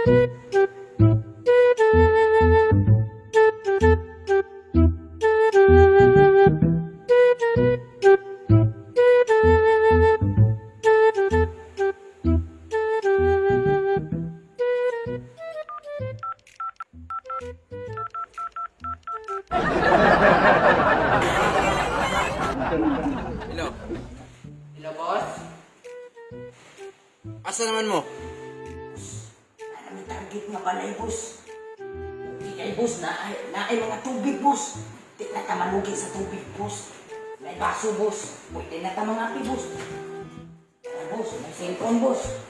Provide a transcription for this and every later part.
Hello. Hello, boss. Asa naman mo? Ano may target nga pala boss? Hindi kay boss, na ay mga tubig, boss. Di na ta malugi sa tubig, boss. May baso, boss. Pwede na ta mga api, boss. Boss, may cellphone, boss.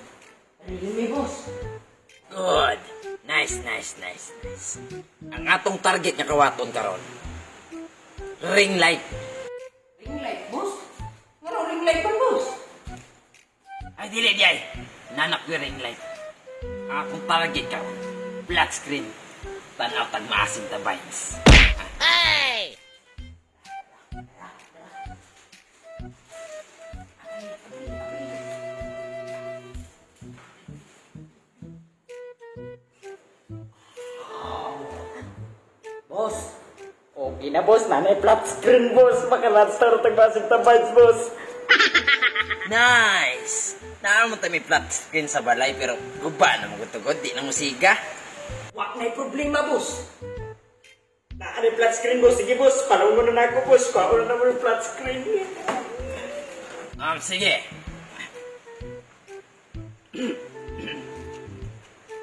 Relay, boss. Good. Nice. Ang atong target nga kawaton karon. Ring light. Ring light, boss? Ano ring light pa, boss? Ay, dili, di ay. Nanak ko ring light. Akong target karon. Flat screen. Tanaw tag maasim ta vines. Hey! Boss, okay na, boss. Nanay flat screen, boss. Makalanstart ang masing tabays, boss. Nice! Naamon ta may flat screen sa balay pero guba na magutugod, di na musiga. Wak na'y problema, boss. Nanay flat screen, boss. Sige, boss. Palawin mo na ako, boss. Kuha na mo yung flat screen. Sige.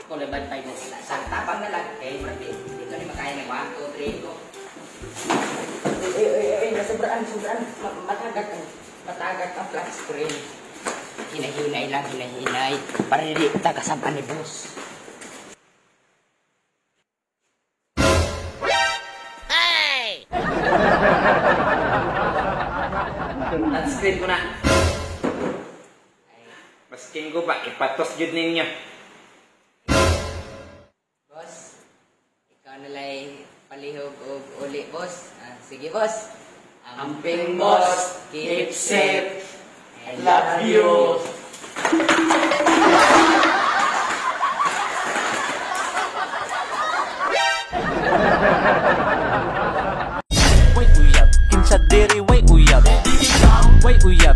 Kung laban tayo mo sila. Sa tapang na lang. Okay, marami. Hindi ka rin makaya ng 1, 2, 3, go. Sobraan. Matagag ang flat screen. Hinahinay lang, hinahinay. Para hindi tagasampan ni boss. Hey! Flat screen ko na. Masking ko ba, ipatos yun ninyo. Boss, ikaw nalay palihog o uli, boss. Sige, boss. Amping, boss. Keep safe. I love you. Wait uyab, kinsa diri wait uyab. Wait uyab,